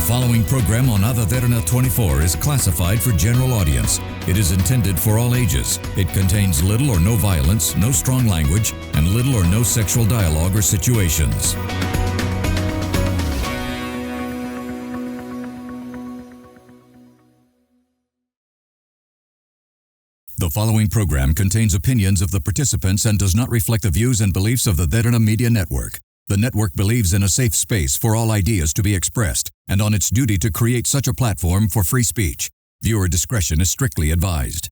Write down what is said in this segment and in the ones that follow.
following program on Ada Derana 24 is classified for general audience. It is intended for all ages. It contains little or no violence, no strong language, and little or no sexual dialogue or situations. The following program contains opinions of the participants and does not reflect the views and beliefs of the Derana Media Network. The network believes in a safe space for all ideas to be expressed and on its duty to create such a platform for free speech. Viewer discretion is strictly advised.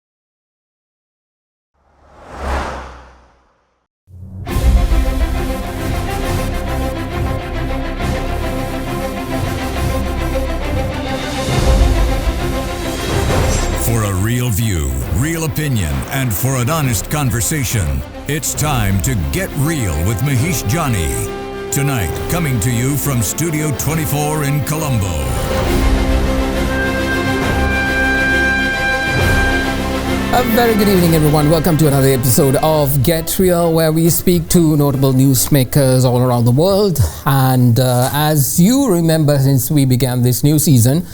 For a real view, real opinion, and for an honest conversation, it's time to Get Real with Mahieash Johnney. Tonight, coming to you from Studio 24 in Colombo. A very good evening, everyone. Welcome to another episode of Get Real, where we speak to notable newsmakers all around the world. And as you remember, since we began this new season,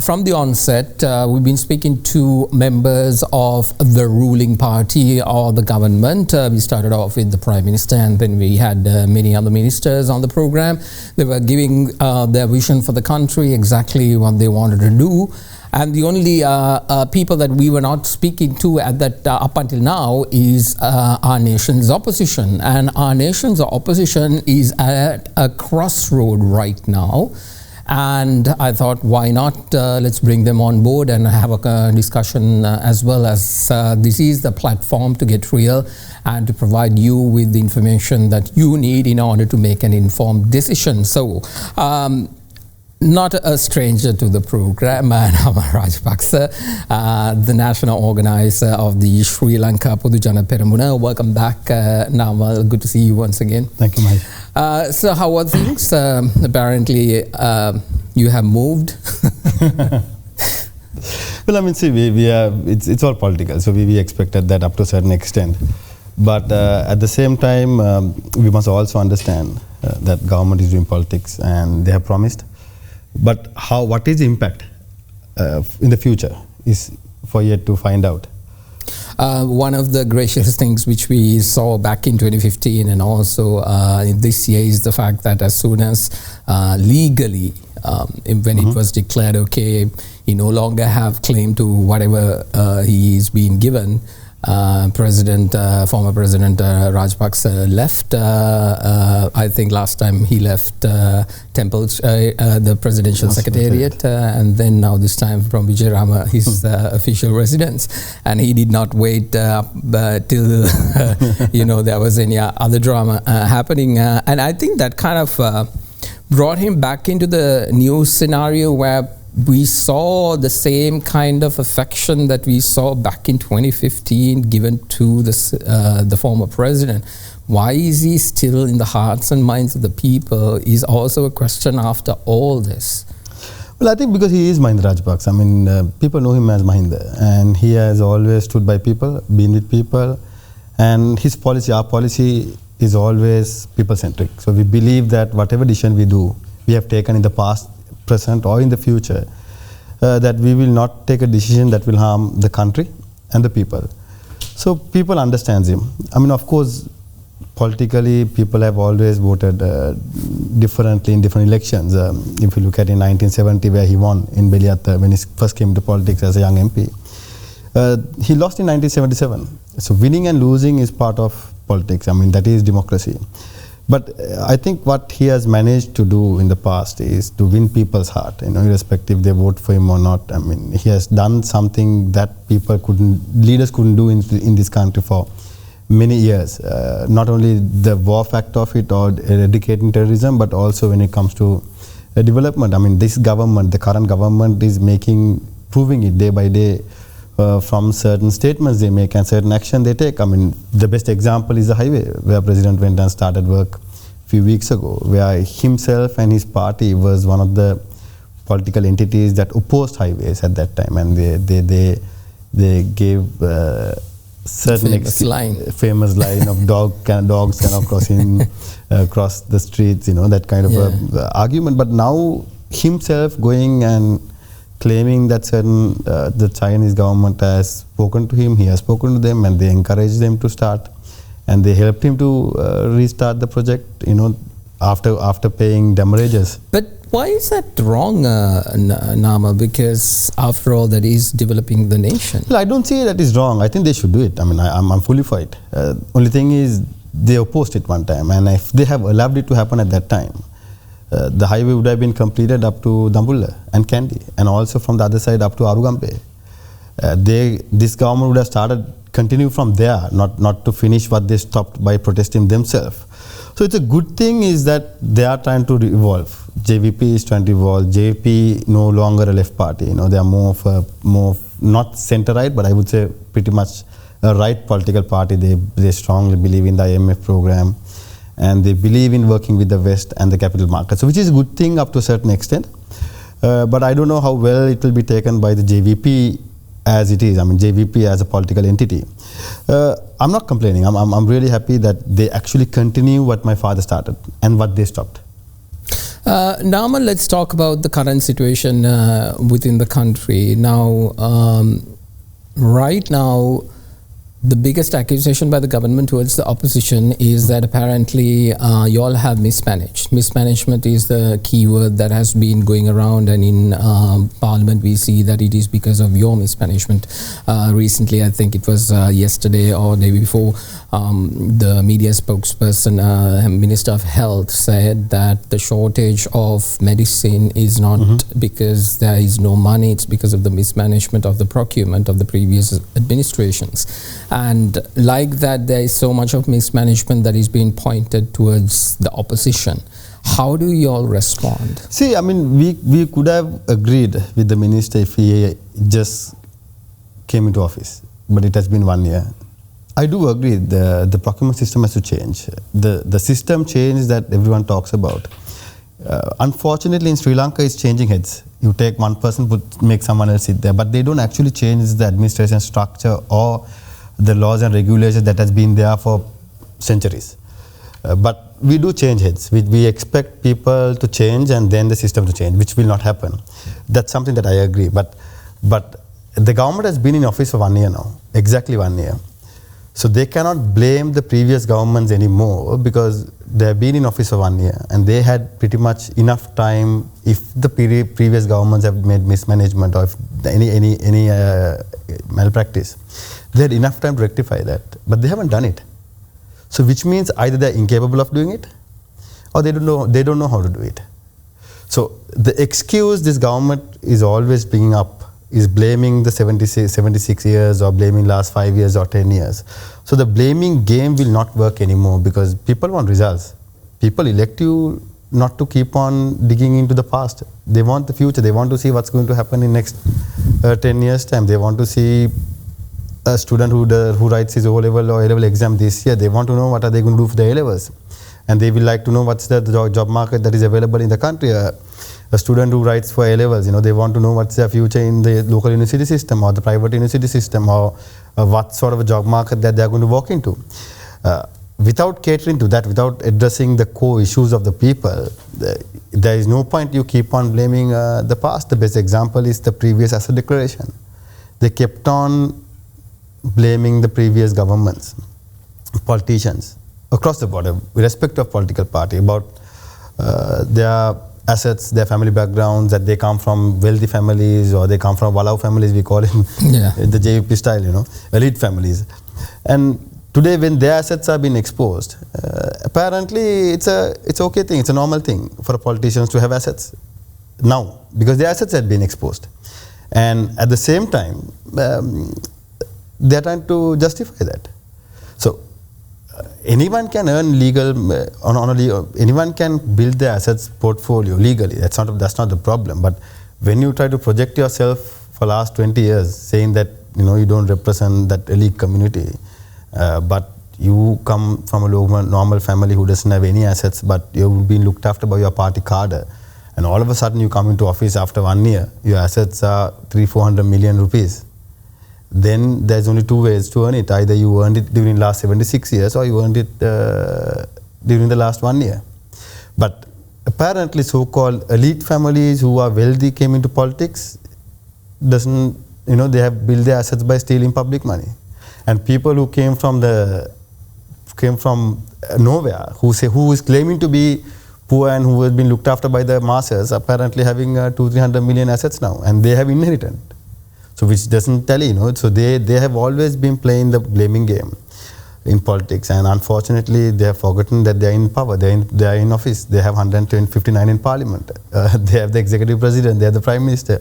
from the onset, we've been speaking to members of the ruling party or the government. We started off with the Prime Minister, and then we had many other ministers on the program. They were giving their vision for the country, exactly what they wanted to do. And the only people that we were not speaking to at that up until now is our nation's opposition. And our nation's opposition is at a crossroad right now. And I thought, why not let's bring them on board and have a discussion as well, as this is the platform to get real and to provide you with the information that you need in order to make an informed decision. So, not a stranger to the program, Namal Rajapakse, the national organizer of the Sri Lanka Podujana Peramuna. Welcome back, Namal. Good to see you once again. Thank you, Mike. So how are things? Apparently, you have moved. Well, I mean, see, we are, it's all political, so we expected that up to a certain extent. But at the same time, we must also understand that government is doing politics and they have promised. But what is the impact in the future is for yet to find out. One of the gracious things which we saw back in 2015 and also this year is the fact that as soon as legally, when it was declared, okay, he no longer have claim to whatever he is being given, former President Rajapakse left. I think last time he left the presidential secretariat, and then now this time from Vijayarama, his official residence, and he did not wait till there was any other drama happening, and I think that kind of brought him back into the new scenario where we saw the same kind of affection that we saw back in 2015 given to the former president. Why is he still in the hearts and minds of the people is also a question after all this. Well, I think because he is Mahindra Rajapakse. I mean, people know him as Mahinda, and he has always stood by people, been with people, and his policy, our policy, is always people-centric. So we believe that whatever decision we do, we have taken in the past, present or in the future, that we will not take a decision that will harm the country and the people. So people understand him. I mean, of course, politically, people have always voted differently in different elections. If you look at in 1970, where he won in Beliata when he first came to politics as a young MP. He lost in 1977. So winning and losing is part of politics. I mean, that is democracy. But I think what he has managed to do in the past is to win people's heart, irrespective they vote for him or not. I mean, he has done something that leaders couldn't do in this country for many years. Not only the war factor of it or eradicating terrorism, but also when it comes to development. I mean, this government, the current government, is proving it day by day. From certain statements they make and certain action they take. I mean, the best example is the highway, where President went and started work a few weeks ago, where himself and his party was one of the political entities that opposed highways at that time, and they gave certain famous line of dogs cannot cross the streets, that kind of argument. But now himself going and claiming that the Chinese government has spoken to him, he has spoken to them, and they encouraged them to start, and they helped him to restart the project, after paying demurrages. But why is that wrong, Namal? Because after all, that is developing the nation. Well, I don't say that is wrong. I think they should do it. I mean, I'm fully for it. Only thing is, they opposed it one time, and if they have allowed it to happen at that time, the highway would have been completed up to Dambulla and Kandy, and also from the other side up to Arugambe. This government would have continue from there, not to finish what they stopped by protesting themselves. So it's a good thing is that they are trying to evolve. JVP is trying to evolve. JVP no longer a left party. They are more not center-right, but I would say pretty much a right political party. They strongly believe in the IMF program, and they believe in working with the West and the capital markets, so which is a good thing up to a certain extent. But I don't know how well it will be taken by the JVP as it is. I mean, JVP as a political entity. I'm not complaining. I'm really happy that they actually continue what my father started and what they stopped. Namal, let's talk about the current situation within the country. Now, right now, the biggest accusation by the government towards the opposition is that apparently you all have mismanaged. Mismanagement is the key word that has been going around, and in Parliament we see that it is because of your mismanagement. Recently, I think it was yesterday or the day before, the media spokesperson, Minister of Health, said that the shortage of medicine is not because there is no money, it's because of the mismanagement of the procurement of the previous administrations. And like that, there is so much of mismanagement that is being pointed towards the opposition. How do you all respond? See, I mean, we could have agreed with the minister if he just came into office, but it has been 1 year. I do agree the procurement system has to change. The system change that everyone talks about. Unfortunately, in Sri Lanka, it's changing heads. You take one person, make someone else sit there, but they don't actually change the administration structure or the laws and regulations that has been there for centuries. But we do change heads. We expect people to change and then the system to change, which will not happen. That's something that I agree. But the government has been in office for 1 year now, exactly 1 year. So they cannot blame the previous governments anymore because they have been in office for 1 year and they had pretty much enough time. If the previous governments have made mismanagement or if any malpractice, they had enough time to rectify that, but they haven't done it. So which means either they're incapable of doing it or they don't know how to do it. So the excuse this government is always bringing up is blaming the 76 years or blaming last 5 years or 10 years. So the blaming game will not work anymore because people want results. People elect you not to keep on digging into the past. They want the future. They want to see what's going to happen in next 10 years time. They want to see a student who writes his O-level or A-level exam this year. They want to know what are they going to do for the A-levels. And they will like to know what's the job market that is available in the country. A student who writes for A-levels, they want to know what's their future in the local university system or the private university system or what sort of a job market that they're going to walk into. Without catering to that, without addressing the core issues of the people, there is no point you keep on blaming the past. The best example is the previous asset declaration. They kept on blaming the previous governments, politicians, across the board, irrespective of political party, about their assets, their family backgrounds, that they come from wealthy families or they come from Walau families, we call it the JVP style, elite families. And today when their assets are being exposed, apparently it's okay thing, it's a normal thing for politicians to have assets now because their assets had been exposed. And at the same time, they're trying to justify that. So anyone can earn anyone can build their assets portfolio legally. That's not the problem. But when you try to project yourself for last 20 years, saying that you don't represent that elite community, but you come from a normal family who doesn't have any assets, but you've been looked after by your party cadre, and all of a sudden you come into office after 1 year, your assets are 300-400 million rupees. Then there's only two ways to earn it. Either you earned it during the last 76 years or you earned it during the last 1 year. But apparently so-called elite families who are wealthy came into politics. Doesn't, they have built their assets by stealing public money, and people who came from nowhere, who is claiming to be poor and who has been looked after by the masses, apparently having 200-300 million assets now, and they have inherited. So which doesn't tell so they have always been playing the blaming game in politics, and unfortunately they have forgotten that they are in power, they are in office, they have 159 in parliament, they have the executive president, they have the prime minister,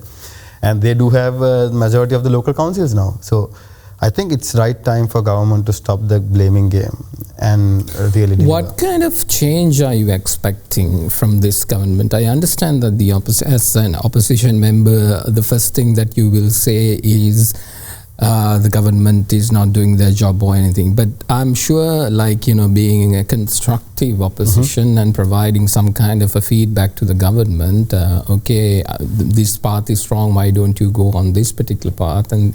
and they do have a majority of the local councils now. So I think it's right time for government to stop the blaming game and really deliver. What kind of change are you expecting from this government? I understand that as an opposition member, the first thing that you will say is the government is not doing their job or anything. But I'm sure, being a constructive opposition and providing some kind of a feedback to the government, this path is wrong, why don't you go on this particular path, and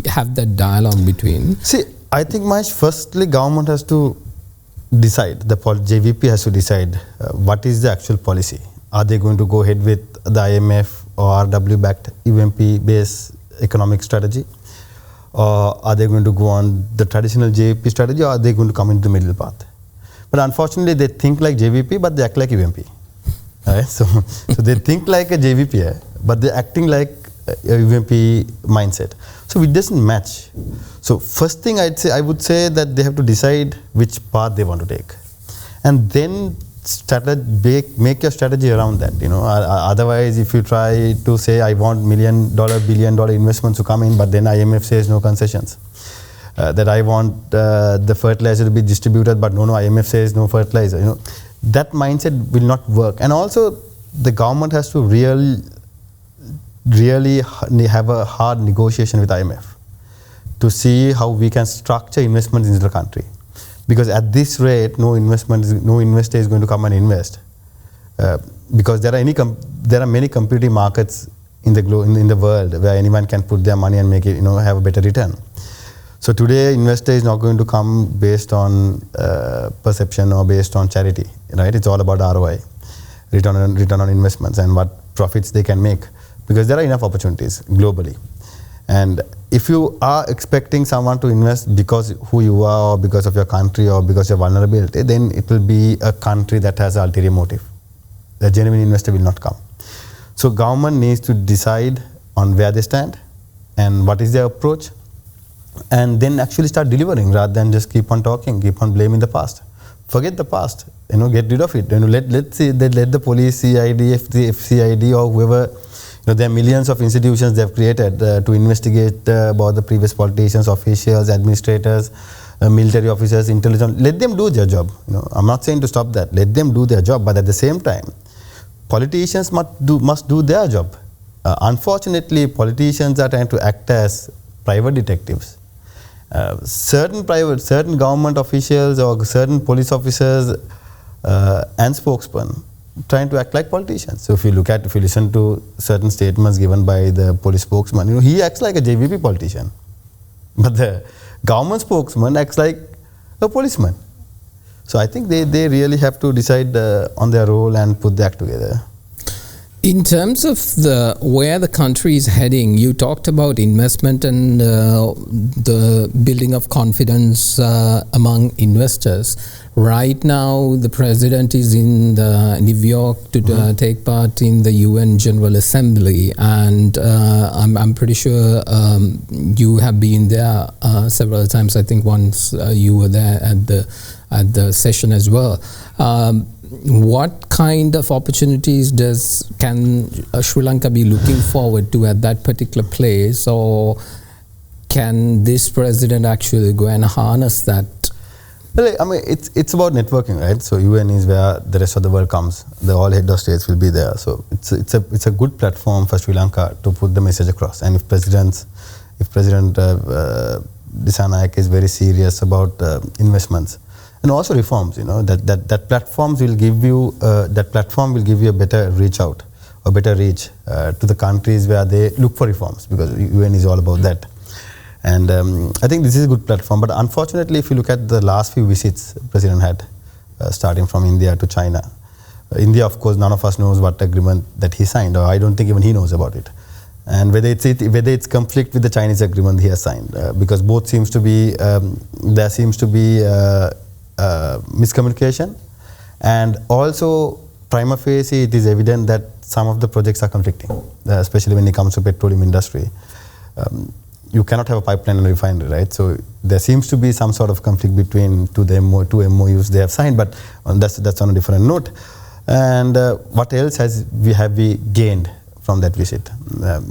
have that dialogue between. See, I think firstly government has to decide, the JVP has to decide what is the actual policy. Are they going to go ahead with the IMF or RW-backed UMP-based economic strategy? Or are they going to go on the traditional JVP strategy, or are they going to come into the middle path? But unfortunately, they think like JVP, but they act like UMP. Right? So they think like a JVP, but they're acting like a UMP mindset. So it doesn't match. So first thing I would say that they have to decide which path they want to take, and then make your strategy around that. Otherwise, if you try to say I want $1 billion investments to come in, but then IMF says no concessions, that I want the fertilizer to be distributed, but no, IMF says no fertilizer. That mindset will not work. And also, the government has to really have a hard negotiation with IMF to see how we can structure investments into the country. Because at this rate, no investor is going to come and invest, because there are many competing markets in the world where anyone can put their money and make it have a better return. So today, investor is not going to come based on perception or based on charity, right? It's all about ROI, return on investments, and what profits they can make, because there are enough opportunities globally. And if you are expecting someone to invest because who you are, or because of your country, or because of your vulnerability, then it will be a country that has an ulterior motive. The genuine investor will not come. So government needs to decide on where they stand and what is their approach, and then actually start delivering, rather than just keep on talking, keep on blaming the past. Forget the past, get rid of it. Let the police, CID, FCID, or whoever. There are millions of institutions they have created to investigate about the previous politicians, officials, administrators, military officers, intelligence. Let them do their job. I'm not saying to stop that. Let them do their job, but at the same time, politicians must do their job. Unfortunately, politicians are trying to act as private detectives. Certain government officials or certain police officers and spokesmen trying to act like politicians. So if you listen to certain statements given by the police spokesman, he acts like a JVP politician, but the government spokesman acts like a policeman. So I think they really have to decide on their role and put the act together. In terms of where the country is heading, you talked about investment and the building of confidence among investors. Right now, the president is in New York to take part in the UN General Assembly, and I'm pretty sure you have been there several times. I think once you were there at the session as well. What kind of opportunities can Sri Lanka be looking forward to at that particular place, or can this president actually go and harness that? Well, I mean, it's about networking, right? So UN is where the rest of the world comes. All head of states will be there. So it's a good platform for Sri Lanka to put the message across. And if President Disanayak is very serious about investments and also reforms, that platform will give you a better reach out or better reach to the countries where they look for reforms, because UN is all about that. And I think this is a good platform. But unfortunately, if you look at the last few visits the President had, starting from India to China, India, of course, none of us knows what agreement that he signed, or I don't think even he knows about it. And whether it's conflict with the Chinese agreement he has signed, because both seems to be there seems to be miscommunication, and also prima facie it is evident that some of the projects are conflicting, especially when it comes to petroleum industry. You cannot have a pipeline and a refinery, right? So there seems to be some sort of conflict between two MOUs they have signed, but that's on a different note. And what else have we gained from that visit?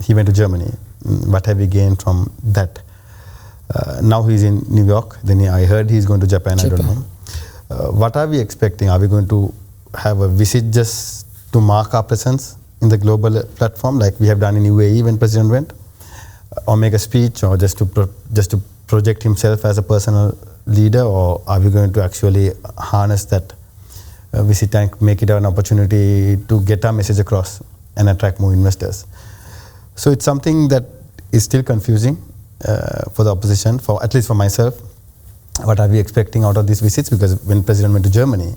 He went to Germany. What have we gained from that? Now he's in New York. Then I heard he's going to Japan. I don't know. What are we expecting? Are we going to have a visit just to mark our presence in the global platform, like we have done in UAE when President went, or make a speech, or just to project himself as a personal leader, or are we going to actually harness that visit and make it an opportunity to get our message across and attract more investors? So it's something that is still confusing for the opposition, for at least for myself. What are we expecting out of these visits? Because when President went to Germany,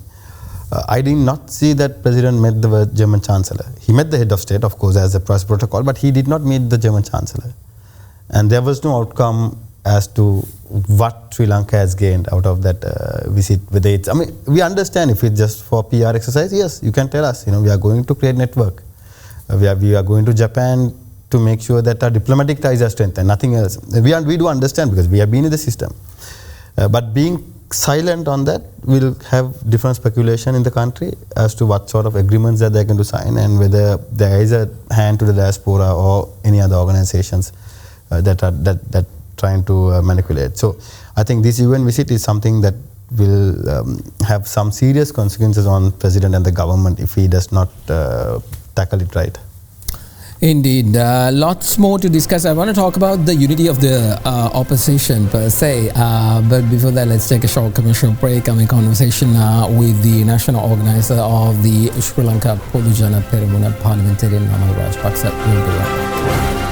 I did not see that President met the German Chancellor. He met the head of state, of course, as a protocol, but he did not meet the German Chancellor. And there was no outcome as to what Sri Lanka has gained out of that visit. Whether it's, I mean, we understand if it's just for PR exercise, yes, you can tell us, we are going to create network. We are going to Japan to make sure that our diplomatic ties are strengthened, nothing else. We do understand because we have been in the system. But being silent on that will have different speculation in the country as to what sort of agreements that they're going to sign, and whether there is a hand to the diaspora or any other organizations that are trying to manipulate. So I think this UN visit is something that will have some serious consequences on President and the government if he does not tackle it right. Indeed. Lots more to discuss. I want to talk about the unity of the opposition per se. But before that, let's take a short commercial break. I'm in conversation with the national organizer of the Sri Lanka Podujana Peramuna parliamentarian Namal Rajapakse. We'll be right back.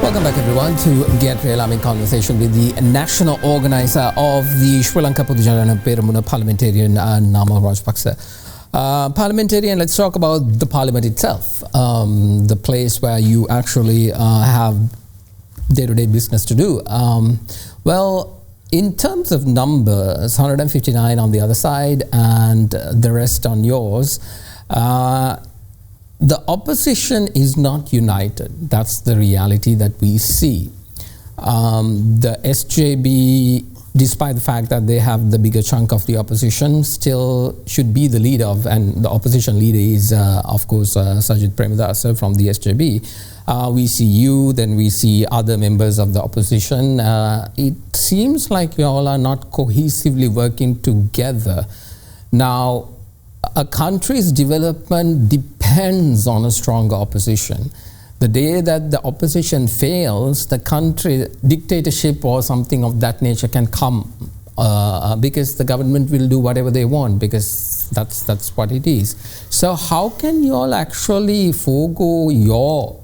Welcome back everyone to Get Real. I'm in conversation with the national organizer of the Sri Lanka Podujana Peramuna parliamentarian Namal Rajapakse. Parliamentarian, let's talk about the parliament itself, the place where you actually have day-to-day business to do. Well, in terms of numbers, 159 on the other side and the rest on yours, the opposition is not united. That's the reality that we see. The SJB, despite the fact that they have the bigger chunk of the opposition, still should be the leader of, and the opposition leader is, of course, Sajid Premadasa from the SJB. We see you, then we see other members of the opposition. It seems like you all are not cohesively working together. Now, a country's development depends on a stronger opposition. The day that the opposition fails, the country, dictatorship or something of that nature can come because the government will do whatever they want, because that's what it is. So how can you all actually forego your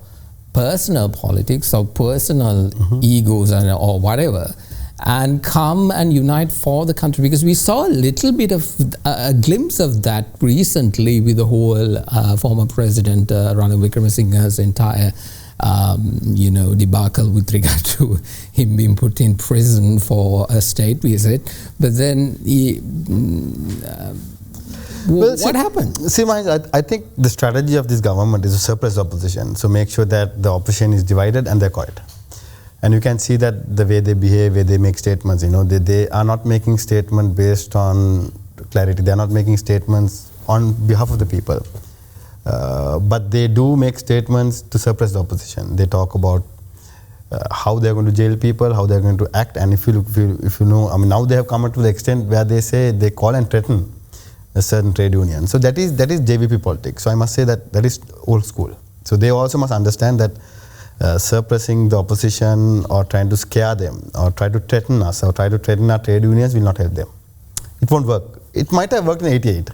personal politics or personal egos or whatever, and come and unite for the country? Because we saw a little bit of a glimpse of that recently with the whole former President Ranil Wickremesinghe's entire debacle with regard to him being put in prison for a state visit. But then what happened? See, I think the strategy of this government is to suppress the opposition. So make sure that the opposition is divided and they're quiet. And you can see that the way they behave, where they make statements, they are not making statements based on clarity. They are not making statements on behalf of the people. But they do make statements to suppress the opposition. They talk about how they're going to jail people, how they're going to act. And if you know, now they have come up to the extent where they say, they call and threaten a certain trade union. So that is JVP politics. So I must say that is old school. So they also must understand that suppressing the opposition or trying to scare them or try to threaten us or try to threaten our trade unions will not help them. It won't work. It might have worked in 88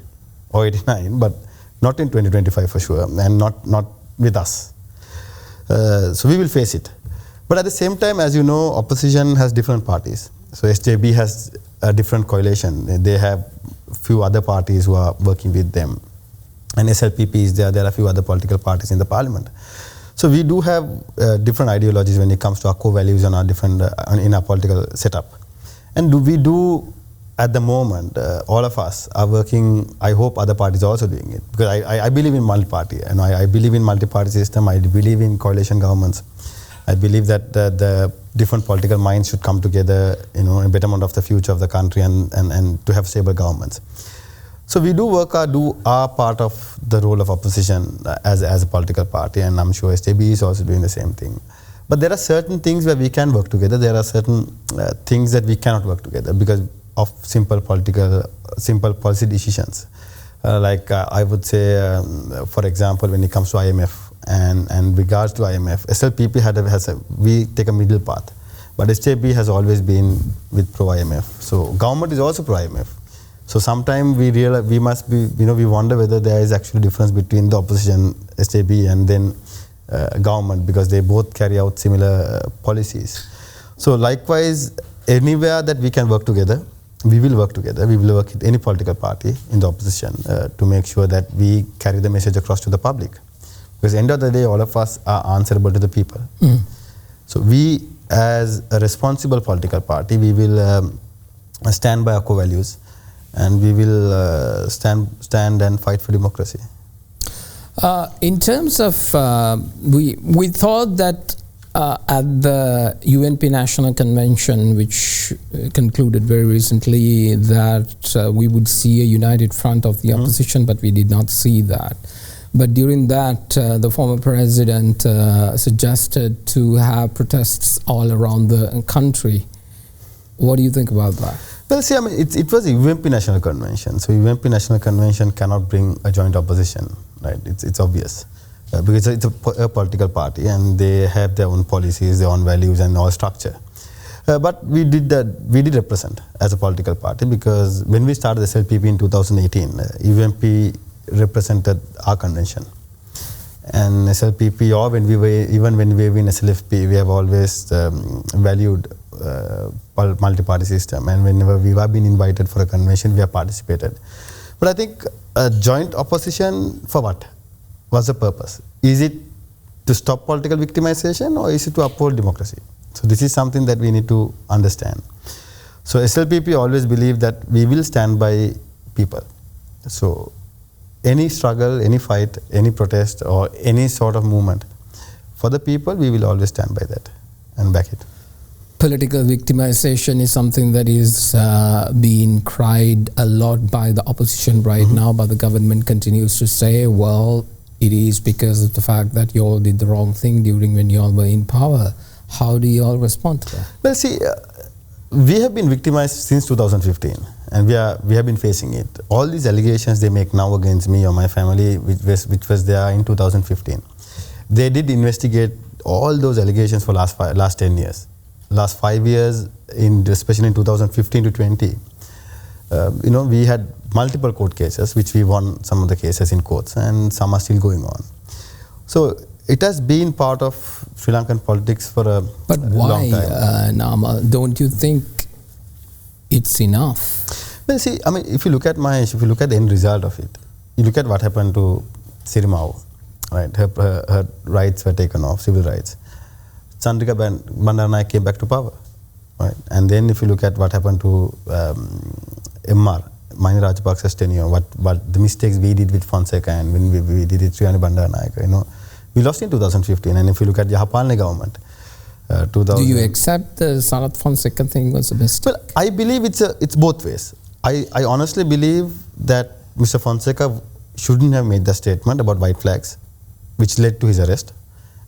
or 89, but not in 2025 for sure, and not with us. So we will face it. But at the same time, as you know, opposition has different parties. So SJB has a different coalition. They have few other parties who are working with them. And SLPP is there. There are a few other political parties in the parliament. So we do have different ideologies when it comes to our core values and our different in our political setup. And we do at the moment, all of us are working. I hope other parties are also doing it, because I believe in multi-party, and I believe in multi-party system. I believe in coalition governments. I believe that the different political minds should come together, in betterment of the future of the country and to have stable governments. So we do our part of the role of opposition as a political party, and I'm sure SJB is also doing the same thing. But there are certain things where we can work together. There are certain things that we cannot work together because of simple policy decisions. I would say, for example, when it comes to IMF and regards to IMF, SLPP we take a middle path, but SJB has always been with pro-IMF. So government is also pro-IMF. So sometimes we realize we must be, we wonder whether there is actually difference between the opposition, SJB, and then government, because they both carry out similar policies. So likewise, anywhere that we can work together, we will work together. We will work with any political party in the opposition to make sure that we carry the message across to the public. Because at the end of the day, all of us are answerable to the people. Mm. So we, as a responsible political party, we will stand by our core values, and we will stand and fight for democracy. In terms of, we thought that at the UNP National Convention, which concluded very recently, that we would see a united front of the opposition, but we did not see that. But during that, the former president suggested to have protests all around the country. What do you think about that? Well, see, it was a UNP National Convention. So UNP National Convention cannot bring a joint opposition, right? It's obvious. Because it's a political party, and they have their own policies, their own values, and all structure. But we did represent as a political party, because when we started the SLPP in 2018, UNP represented our convention. And SLPP, or when we were in SLFP, we have always valued multi-party system. And whenever we have been invited for a convention, we have participated. But I think a joint opposition for what? What's the purpose? Is it to stop political victimization, or is it to uphold democracy? So this is something that we need to understand. So SLPP always believed that we will stand by people. So any struggle, any fight, any protest, or any sort of movement for the people, we will always stand by that and back it. Political victimization is something that is being cried a lot by the opposition right now, but the government continues to say, well, it is because of the fact that you all did the wrong thing during when you all were in power. How do you all respond to that? Well, see, we have been victimized since 2015, and we have been facing it. All these allegations they make now against me or my family, which was there in 2015, they did investigate all those allegations for last 10 years. Last 5 years, especially in 2015 to 20, we had multiple court cases, which we won some of the cases in courts, and some are still going on. So it has been part of Sri Lankan politics for a long time. But why, Namal? Don't you think it's enough? Well, see, if you look at Mahieash, if you look at the end result of it, you look at what happened to Sirimau, right? Her rights were taken off, civil rights. Chandrika Bandaranaike came back to power, right? And then if you look at what happened to MR, Mahieash Rajapakse's tenure, what the mistakes we did with Fonseca, and when we did it, Sri Bandaranaike, we lost in 2015. And if you look at the Japalne government, do you accept the Sarath Fonseca thing was a mistake? Well, I believe it's both ways. I honestly believe that Mr. Fonseca shouldn't have made the statement about white flags, which led to his arrest.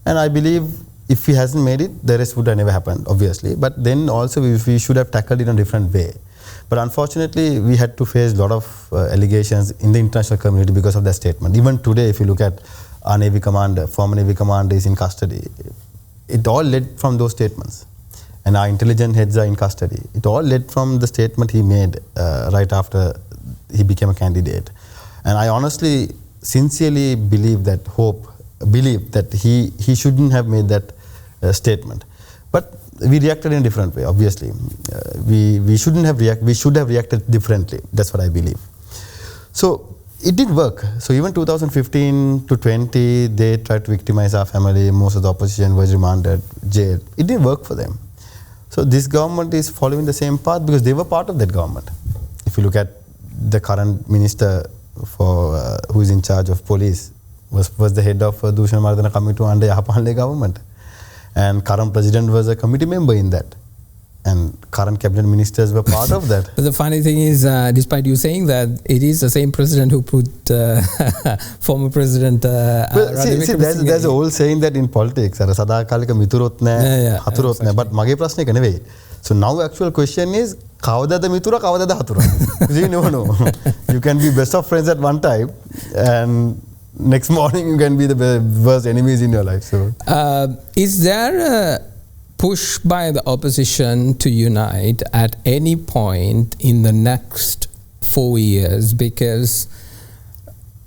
And I believe if he hasn't made it, the rest would have never happened, obviously. But then also we should have tackled it in a different way. But unfortunately, we had to face a lot of allegations in the international community because of that statement. Even today, if you look at our Navy commander, former Navy commander is in custody. It all led from those statements. And our intelligence heads are in custody. It all led from the statement he made right after he became a candidate. And I honestly, sincerely believe that he shouldn't have made that statement. But we reacted in a different way, obviously. We should have reacted differently. That's what I believe. So it did work. So even 2015 to 20, they tried to victimize our family. Most of the opposition was remanded, jailed. It didn't work for them. So this government is following the same path because they were part of that government. If you look at the current minister who is in charge of police, was the head of Dushan Mardana committee under Yahapanle government. And current president was a committee member in that. And current cabinet ministers were part of that. But the funny thing is, despite you saying that, it is the same president who put former president see, there's a whole saying that in politics, සදාකාලික මිතුරොත් නැහැ, හතුරොත් නැහැ. But මගේ ප්‍රශ්නේ ඒක නෙවෙයි. So now actual question is, කවදද මිතුර කවදද හතුර? You never know. You can be best of friends at one time and next morning you can be the worst enemies in your life. So is there a push by the opposition to unite at any point in the next 4 years? Because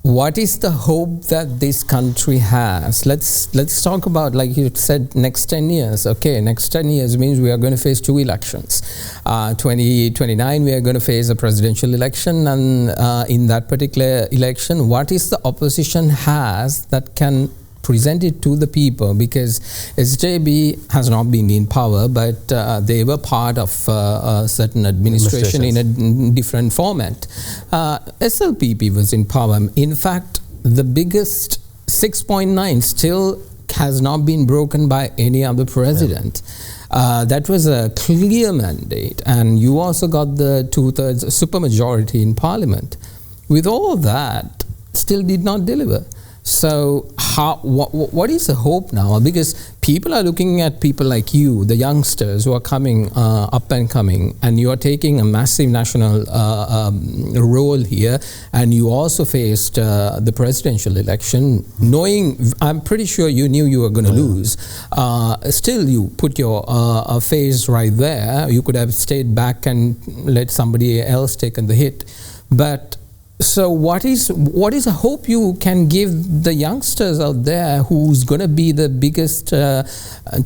what is the hope that this country has? Let's talk about, like you said, next 10 years. Okay, next 10 years means we are going to face 2 elections. 2029 we are going to face a presidential election, and in that particular election, what is the opposition has that can present it to the people? Because SJB has not been in power, but they were part of a certain administration in a different format. SLPP was in power. In fact, the biggest 6.9 still has not been broken by any other president. That was a clear mandate, and you also got the 2/3 supermajority in parliament. With all that, still did not deliver. So what is the hope now? Because people are looking at people like you, the youngsters who are coming up and coming, and you are taking a massive national role here, and you also faced the presidential election, knowing, I'm pretty sure you knew you were going to lose. Still, you put your face right there. You could have stayed back and let somebody else take the hit. But so what is a hope you can give the youngsters out there who's going to be the biggest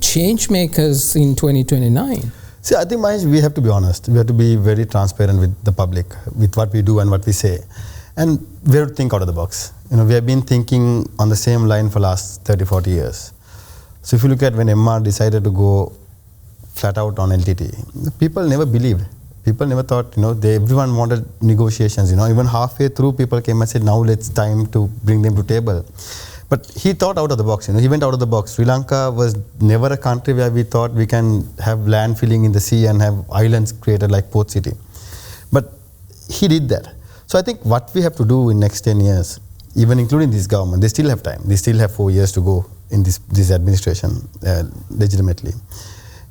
change makers in 2029? See, I think, Mahieash, we have to be honest. We have to be very transparent with the public, with what we do and what we say. And we have to think out of the box. We have been thinking on the same line for the last 30, 40 years. So if you look at when MR decided to go flat out on LTT, people never believed. People never thought, everyone wanted negotiations, even halfway through people came and said, now it's time to bring them to table. But he thought out of the box, he went out of the box. Sri Lanka was never a country where we thought we can have land filling in the sea and have islands created like Port City. But he did that. So I think what we have to do in next 10 years, even including this government, they still have time. They still have 4 years to go in this administration legitimately.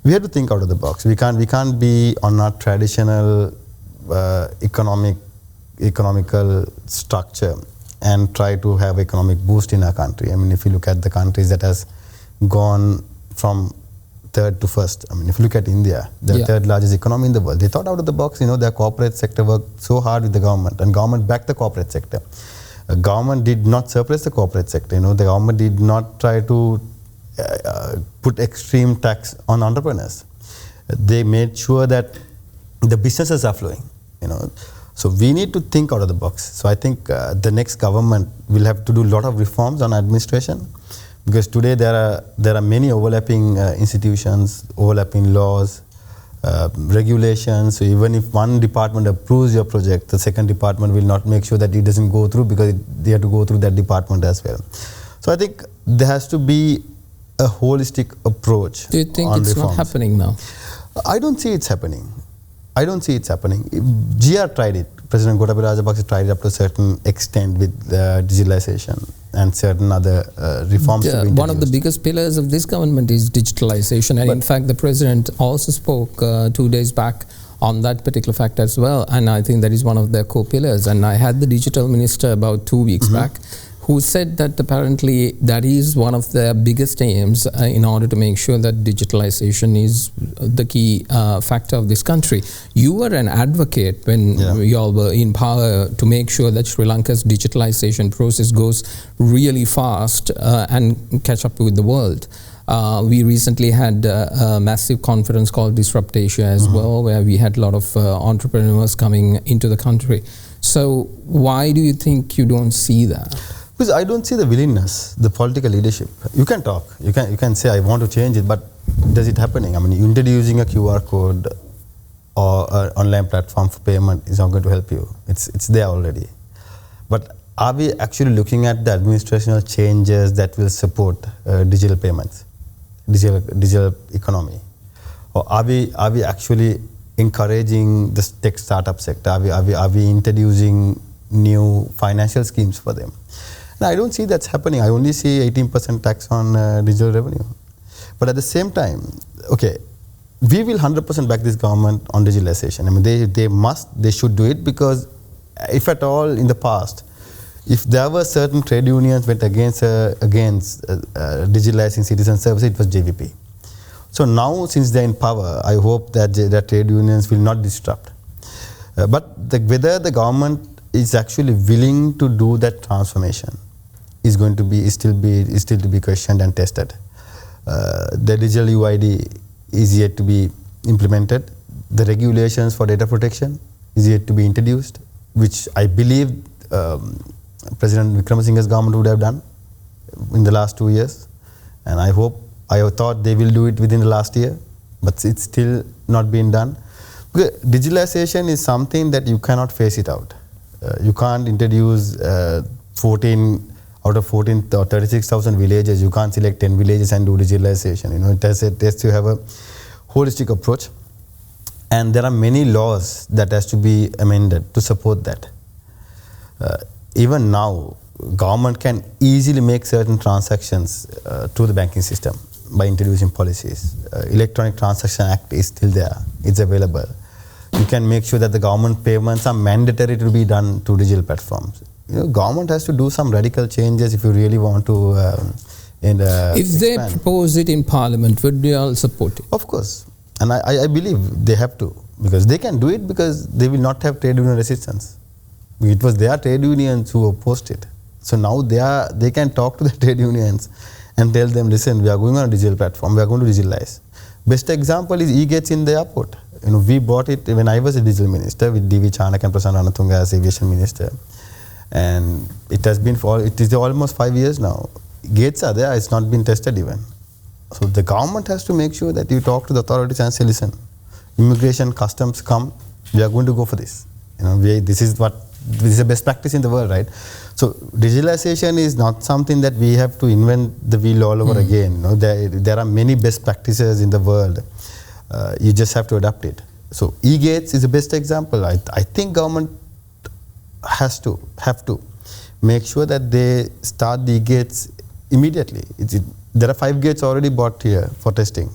We have to think out of the box. We can't be on our traditional economical structure and try to have economic boost in our country. I mean, if you look at the countries that has gone from third to first, I mean, if you look at India, the third largest economy in the world, they thought out of the box. Their corporate sector worked so hard with the government, and government backed the corporate sector. Government did not suppress the corporate sector. The government did not try to put extreme tax on entrepreneurs. They made sure that the businesses are flowing. So we need to think out of the box. So I think the next government will have to do a lot of reforms on administration, because today there are many overlapping institutions, overlapping laws, regulations. So even if one department approves your project, the second department will not make sure that it doesn't go through, because they have to go through that department as well. So I think there has to be a holistic approach. Do you think on it's reforms. not happening now? I don't see it's happening. GR tried it. President Gotabaya Rajapakse tried it up to a certain extent with digitalization and certain other reforms. One of the biggest pillars of this government is digitalization, and in fact the president also spoke 2 days back on that particular fact as well. And I think that is one of their core pillars. And I had the digital minister about 2 weeks back, who said that apparently that is one of their biggest aims in order to make sure that digitalization is the key factor of this country. You were an advocate when you all were in power to make sure that Sri Lanka's digitalization process goes really fast and catch up with the world. We recently had a massive conference called Disrupt Asia as well, where we had a lot of entrepreneurs coming into the country. So why do you think you don't see that? Because I don't see the willingness, the political leadership. You can talk, you can say I want to change it, but does it happening? I mean, introducing a QR code or an online platform for payment is not going to help you. It's there already. But are we actually looking at the administrational changes that will support digital payments, digital economy? Or are we actually encouraging the tech startup sector? Are we introducing new financial schemes for them? No, I don't see that's happening. I only see 18% tax on digital revenue. But at the same time, okay, we will 100% back this government on digitalization. I mean, they should do it, because if at all in the past, if there were certain trade unions went against digitalizing citizen services, it was JVP. So now, since they're in power, I hope that trade unions will not disrupt. But whether the government is actually willing to do that transformation is still to be questioned and tested. The digital UID is yet to be implemented. The regulations for data protection is yet to be introduced, which I believe President Victimization government would have done in the last 2 years, and I thought they will do it within the last year, but it's still not been done. Because digitalization is something that you cannot face it out. You can't introduce 14 out of 14 or 36,000 villages. You can't select 10 villages and do digitalization. It has to have a holistic approach, and there are many laws that has to be amended to support that. Even now, government can easily make certain transactions through the banking system by introducing policies. Electronic Transaction Act is still there. It's available. You can make sure that the government payments are mandatory to be done through digital platforms. Government has to do some radical changes if you really want to if they propose it in Parliament, would you all support it? Of course. And I believe they have to, because they can do it, because they will not have trade union resistance. It was their trade unions who opposed it. So now they can talk to the trade unions and tell them, listen, we are going on a digital platform, we are going to digitalize. Best example is e-gates in the airport. We bought it when I was a digital minister with D.V. Chanak and Prasanna Ranatunga as aviation minister. And it is almost 5 years now. Gates are there, it's not been tested even. So the government has to make sure that you talk to the authorities and say, listen, immigration, customs come, we are going to go for this. This is the best practice in the world, right? So digitalization is not something that we have to invent the wheel all over again. There are many best practices in the world. You just have to adapt it. So e-gates is the best example. I think government have to make sure that they start the e-gates immediately. There are 5 gates already bought here for testing.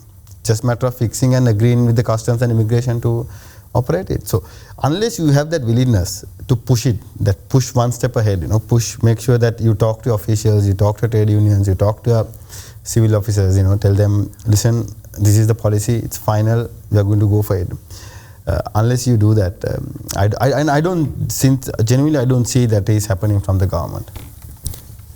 Just matter of fixing and agreeing with the customs and immigration to operate it. So unless you have that willingness to push one step ahead, make sure that you talk to officials, you talk to trade unions, you talk to civil officers, tell them, listen, this is the policy, it's final, we are going to go for it. Unless you do that, I don't see that is happening from the government.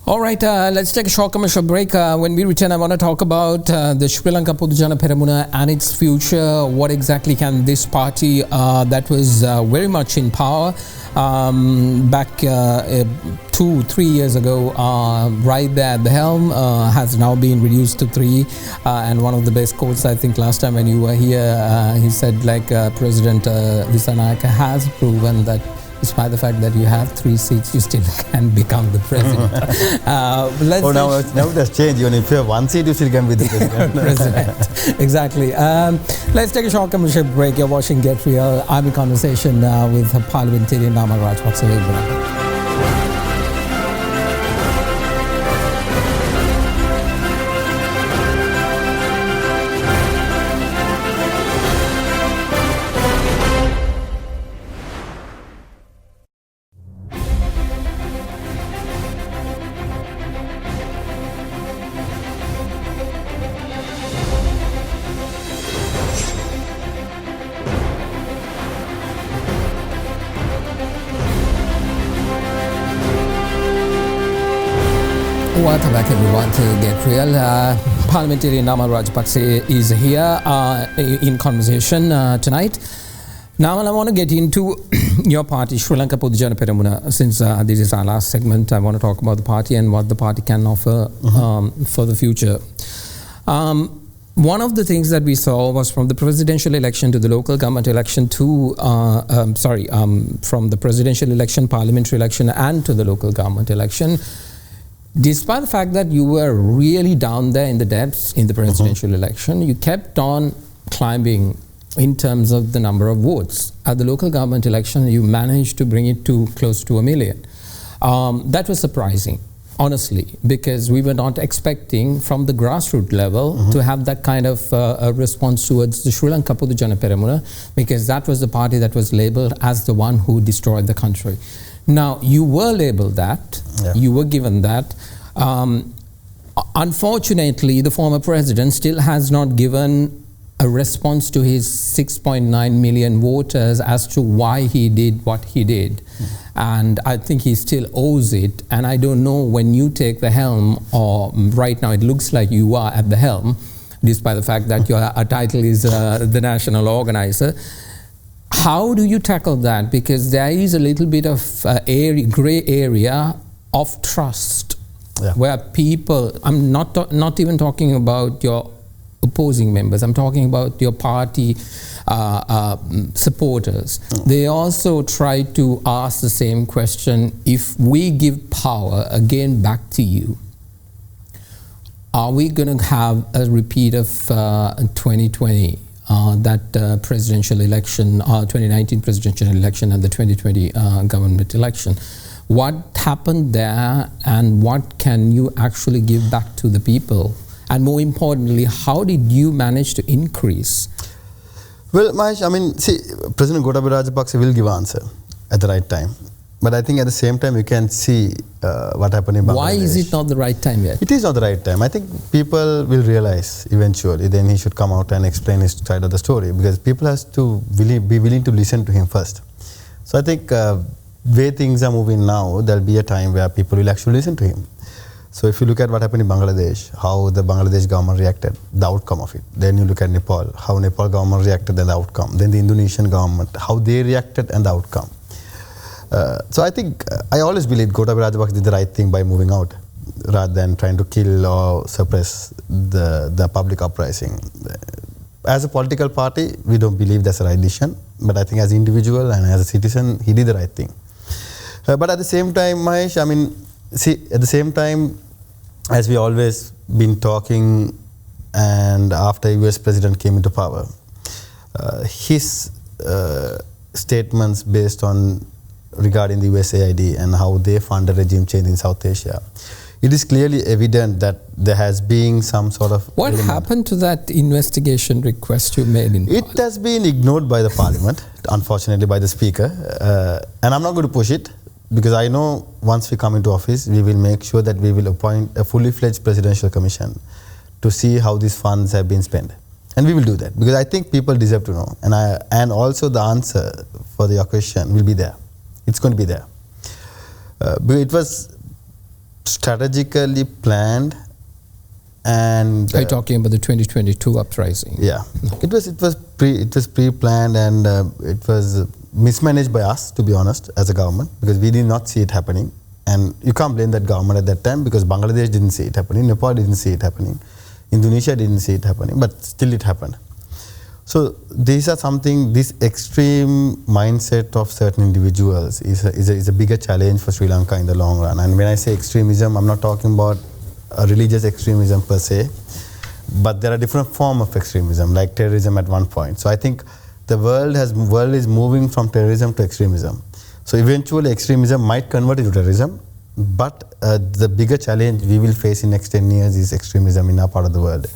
All right, let's take a short commercial break. When we return, I want to talk about the Sri Lanka Podujana Peramuna and its future. What exactly can this party that was very much in power back 2-3 years ago, right there at the helm, has now been reduced to 3. And one of the best quotes, I think last time when you were here, he said, President Visanayaka has proven that despite the fact that you have 3 seats, you still can become the president. Now it has changed. Even if you have 1 seat, you still can be the president. Exactly. Let's take a short commercial break. You're watching Get Real. I'm in conversation with Parliamentarian Namal Rajapakse. Welcome back everyone to Get Real. Parliamentarian Namal Rajapakse is here in conversation tonight. Namal, I want to get into your party, Sri Lanka Podujana Peramuna. Since this is our last segment, I want to talk about the party and what the party can offer for the future. One of the things that we saw was from the presidential election to the local government election to, from the presidential election, parliamentary election and to the local government election. Despite the fact that you were really down there in the depths in the presidential election, you kept on climbing in terms of the number of votes. At the local government election, you managed to bring it to close to 1 million. That was surprising, honestly, because we were not expecting from the grassroots level to have that kind of a response towards the Sri Lanka Podujana Peramuna, because that was the party that was labelled as the one who destroyed the country. Now, you were labelled that, you were given that. Unfortunately, the former president still has not given a response to his 6.9 million voters as to why he did what he did. And I think he still owes it. And I don't know, when you take the helm, or right now it looks like you are at the helm, despite the fact that your title is the national organizer. How do you tackle that? Because there is a little bit of grey area of trust, where people, I'm not even talking about your opposing members, I'm talking about your party supporters. They also try to ask the same question: if we give power again back to you, are we going to have a repeat of 2020? That presidential election, 2019 presidential election and the 2020 government election. What happened there, and what can you actually give back to the people? And more importantly, how did you manage to increase? Well, Mahieash, I mean, see, President Gotabaya Rajapakse will give answer at the right time. But I think at the same time, you can see what happened in Bangladesh. Why is it not the right time yet? It is not the right time. I think people will realize eventually. Then he should come out and explain his side of the story, because people has to be willing to listen to him first. So I think way things are moving now, there'll be a time where people will actually listen to him. So if you look at what happened in Bangladesh, how the Bangladesh government reacted, the outcome of it. Then you look at Nepal, how Nepal government reacted and the outcome. Then the Indonesian government, how they reacted and the outcome. So I think I always believe Gotabaya Rajapakse did the right thing by moving out, rather than trying to kill or suppress the public uprising. As a political party, we don't believe that's the right decision. But I think as an individual and as a citizen, he did the right thing. But at the same time, Mahieash, I mean, see, at the same time, as we always been talking, and after US president came into power, his statements based on regarding the USAID and how they fund a regime change in South Asia, it is clearly evident that there has been some sort of... What happened to that investigation request you made in Parliament? It has been ignored by the Parliament, unfortunately by the Speaker. And I'm not going to push it, because I know once we come into office, we will make sure that we will appoint a fully fledged presidential commission to see how these funds have been spent. And we will do that, because I think people deserve to know. And also the answer for your question will be there. It's going to be there. But it was strategically planned, and are you talking about the 2022 uprising? Yeah, it was pre-planned, and it was mismanaged by us, to be honest, as a government, because we did not see it happening. And you can't blame that government at that time, because Bangladesh didn't see it happening, Nepal didn't see it happening, Indonesia didn't see it happening, but still it happened. So these are something, this extreme mindset of certain individuals is a bigger challenge for Sri Lanka in the long run. And when I say extremism, I'm not talking about a religious extremism per se, but there are different forms of extremism, like terrorism at one point. So I think the world is moving from terrorism to extremism. So eventually extremism might convert into terrorism, but the bigger challenge we will face in next 10 years is extremism in our part of the world,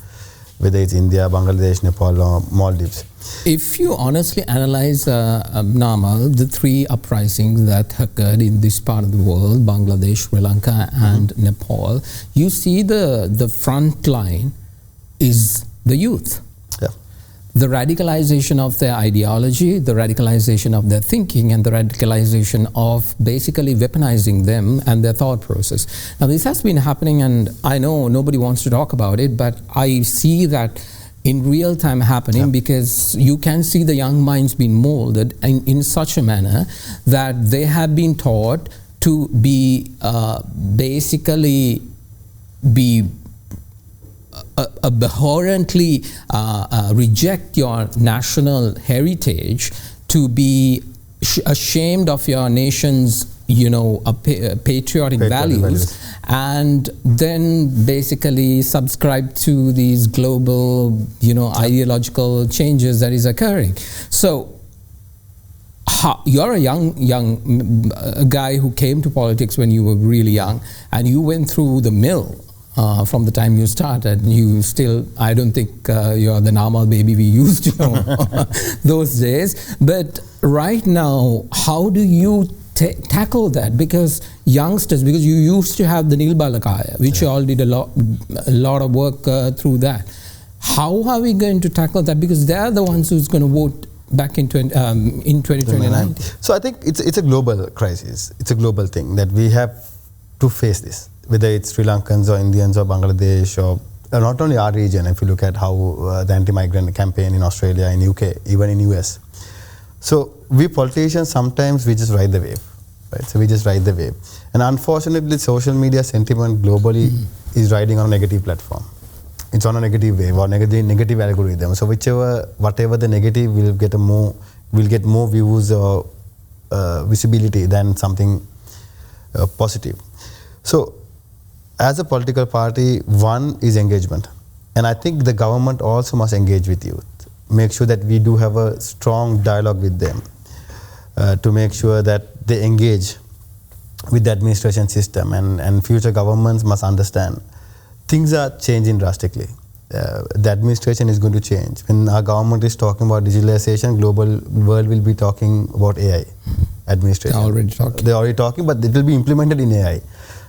whether it's India, Bangladesh, Nepal, or Maldives. If you honestly analyze, Namal, the three uprisings that occurred in this part of the world, Bangladesh, Sri Lanka, and Nepal, you see the front line is the youth. Yeah. the radicalization of their ideology, the radicalization of their thinking, and the radicalization of basically weaponizing them and their thought process. Now, this has been happening, and I know nobody wants to talk about it, but I see that in real time happening, because you can see the young minds being molded in such a manner that they have been taught to be basically be abhorrently reject your national heritage, to be ashamed of your nation's patriotic values, and then basically subscribe to these global ideological changes that is occurring. So you're a young guy who came to politics when you were really young, and you went through the mill from the time you started. You still, I don't think you're the Namal baby we used to those days. But right now, how do you tackle that? Because youngsters, because you used to have the Nil Balakaya, which you all did a lot of work through that. How are we going to tackle that? Because they're the ones who's going to vote back in 2029. So I think it's a global crisis. It's a global thing that we have to face this, whether it's Sri Lankans or Indians or Bangladesh or not only our region. If you look at how the anti-migrant campaign in Australia, in UK, even in US. So we politicians, sometimes we just ride the wave, right? So we just ride the wave. And unfortunately, social media sentiment globally is riding on a negative platform. It's on a negative wave or negative algorithm. So whatever the negative will get more views or visibility than something positive. So as a political party, one is engagement. And I think the government also must engage with youth. Make sure that we do have a strong dialogue with them to make sure that they engage with the administration system, and future governments must understand things are changing drastically. The administration is going to change. When our government is talking about digitalization, global world will be talking about AI administration. They're already talking, but it will be implemented in AI.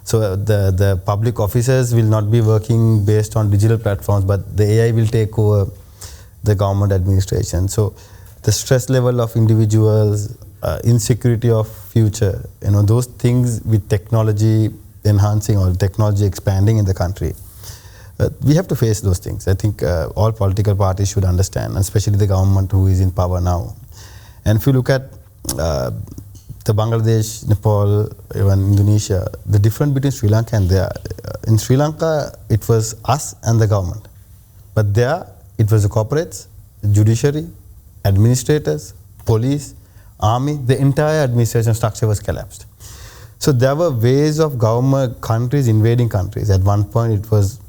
So the public officers will not be working based on digital platforms, but the AI will take over the government administration. So the stress level of individuals, insecurity of future, those things with technology enhancing or technology expanding in the country, we have to face those things. I think all political parties should understand, especially the government who is in power now. And if you look at the Bangladesh, Nepal, even Indonesia, the difference between Sri Lanka and there, in Sri Lanka, it was us and the government. But there, it was the corporates, the judiciary, administrators, police, army, the entire administration structure was collapsed. So there were ways of government, countries invading countries. At one point, it was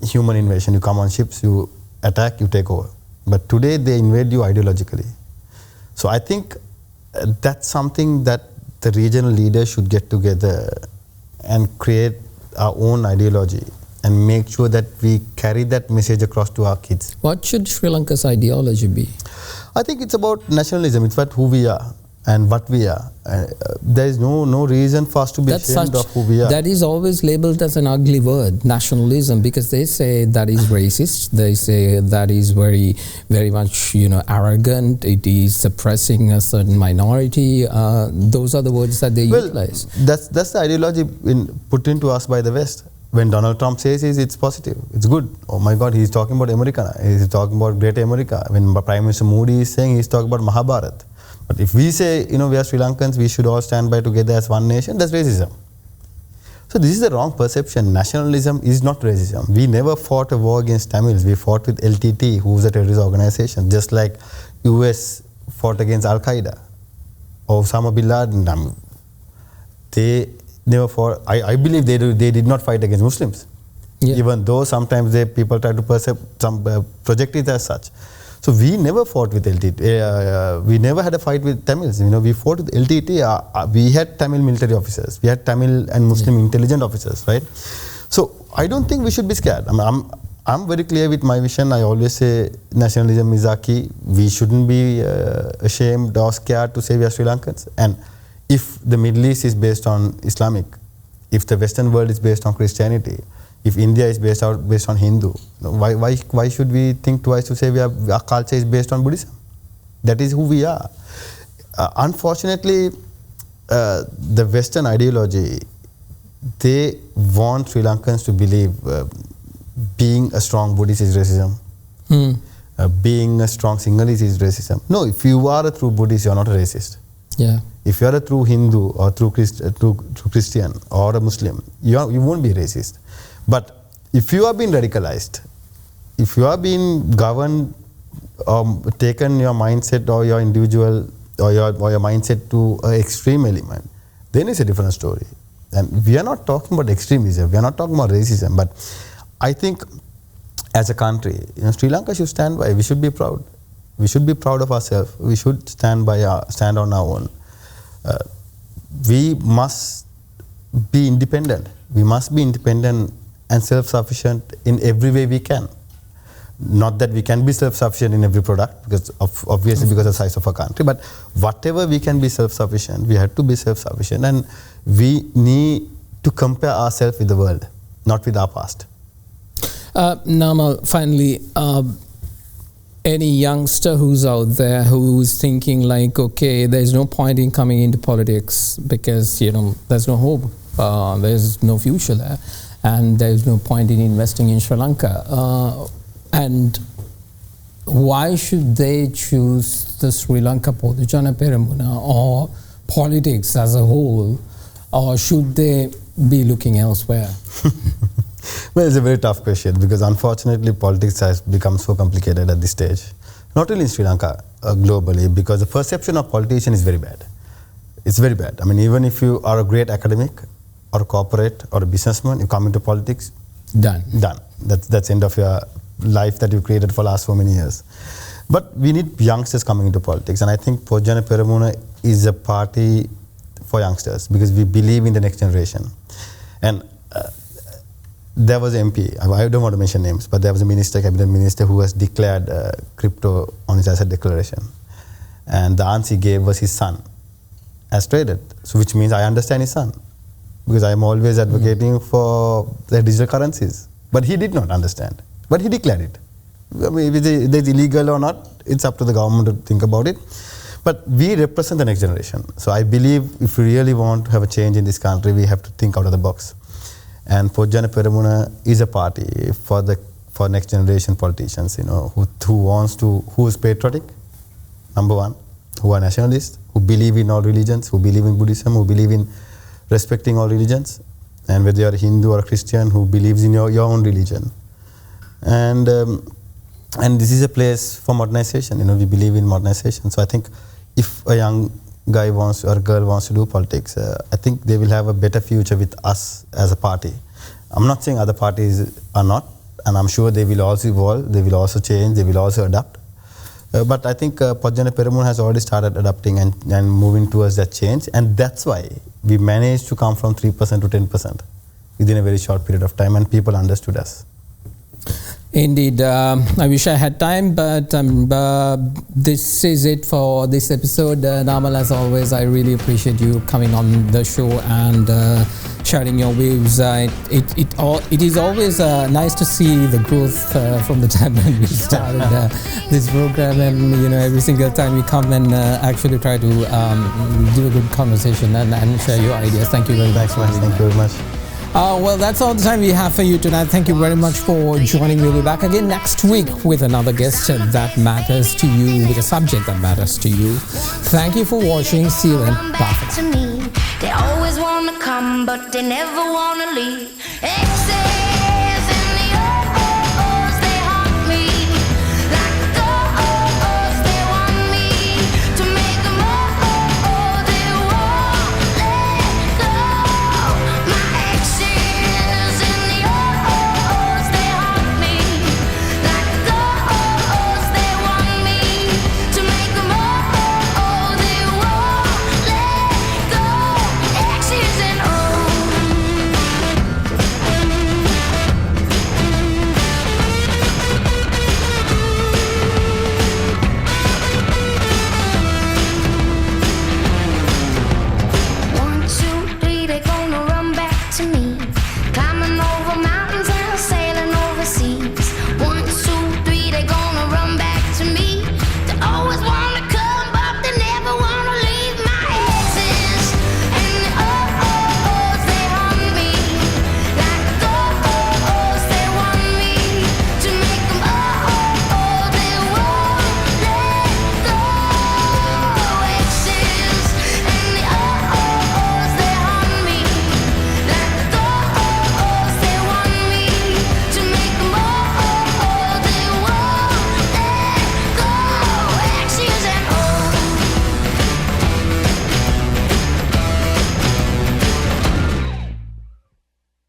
human invasion. You come on ships, you attack, you take over. But today, they invade you ideologically. So I think that's something that the regional leaders should get together and create our own ideology and make sure that we carry that message across to our kids. What should Sri Lanka's ideology be? I think it's about nationalism. It's about who we are and what we are. There is no reason for us to be ashamed of who we are. That is always labeled as an ugly word, nationalism, because they say that is racist. They say that is very, very much, arrogant. It is suppressing a certain minority. Those are the words that they utilize. That's the ideology put into us by the West. When Donald Trump says it's positive, it's good. Oh my God, he's talking about America. He's talking about Great America. When Prime Minister Modi is saying, he's talking about Mahabharat. But if we say, we are Sri Lankans, we should all stand by together as one nation, that's racism. So this is the wrong perception. Nationalism is not racism. We never fought a war against Tamils. We fought with LTT, who was a terrorist organization, just like US fought against Al-Qaeda or Osama bin Laden. They never fought. I believe they did not fight against Muslims. Yeah. Even though sometimes people try to project it as such. So we never fought with LTT. We never had a fight with Tamils. We fought with LTT. We had Tamil military officers. We had Tamil and Muslim intelligent officers, right? So I don't think we should be scared. I'm very clear with my vision. I always say nationalism is our key. We shouldn't be ashamed or scared to say we are Sri Lankans. And if the Middle East is based on If the Western world is based on Christianity, if India is based on Hindu, why should we think twice to say our culture is based on Buddhism? That is who we are. Unfortunately, the Western ideology, they want Sri Lankans to believe being a strong Buddhist is racism. Being a strong Sinhalese is racism. No, if you are a true Buddhist, you are not a racist. Yeah. If you are a true Hindu or true Christian or a Muslim, you won't be racist. But if you are being radicalized, if you are being governed, taken your mindset or your individual or your mindset to an extreme element, then it's a different story. And we are not talking about extremism, we are not talking about racism, but I think as a country, Sri Lanka should stand by. We should be proud. We should be proud of ourselves. We should stand on our own. We must be independent. We must be independent and self-sufficient in every way we can. Not that we can be self-sufficient in every product, because obviously because of the size of our country, but whatever we can be self-sufficient, we have to be self-sufficient, and we need to compare ourselves with the world, not with our past. Namal, finally, any youngster who's out there who's thinking like, okay, there's no point in coming into politics because, there's no hope, there's no future there, and there's no point in investing in Sri Lanka. And why should they choose the Sri Lanka Podujana Peramuna or politics as a whole, or should they be looking elsewhere? Well, it's a very tough question because unfortunately politics has become so complicated at this stage. Not only in Sri Lanka, globally, because the perception of politician is very bad. It's very bad. I mean, even if you are a great academic or a corporate or a businessman, you come into politics, done. That's the end of your life that you created for the last so many years. But we need youngsters coming into politics, and I think Podujana Peramuna is a party for youngsters because we believe in the next generation. And there was an MP, I don't want to mention names, but there was a cabinet minister who has declared crypto on his asset declaration. And the answer he gave was his son has traded, so which means I understand his son, because I am always advocating for the digital currencies. But he did not understand, but he declared it. I mean, if it is illegal or not, it's up to the government to think about it. But we represent the next generation. So I believe if we really want to have a change in this country, we have to think out of the box. And Podujana Peramuna is a party for next generation politicians, who is patriotic, number one, who are nationalists, who believe in all religions, who believe in Buddhism, who believe in respecting all religions, and whether you are a Hindu or a Christian, who believes in your own religion. And this is a place for modernization. We believe in modernization. So I think if a young guy or a girl wants to do politics, I think they will have a better future with us as a party. I'm not saying other parties are not, and I'm sure they will also evolve, they will also change, they will also adapt. But I think Podujana Peramuna has already started adapting and moving towards that change, and that's why we managed to come from 3% to 10% within a very short period of time, and people understood us. Indeed. I wish I had time, but this is it for this episode. Namal, as always, I really appreciate you coming on the show and sharing your views. It is always nice to see the growth from the time when we started this program, and every single time you come and actually try to do a good conversation and share your ideas. Thank you very much. Thank you very much. Well, that's all the time we have for you tonight. Thank you very much for joining me. We'll be back again next week with another guest that matters to you, with a subject that matters to you. Thank you for watching. See you then. Bye. They always want to come, but they never want to leave.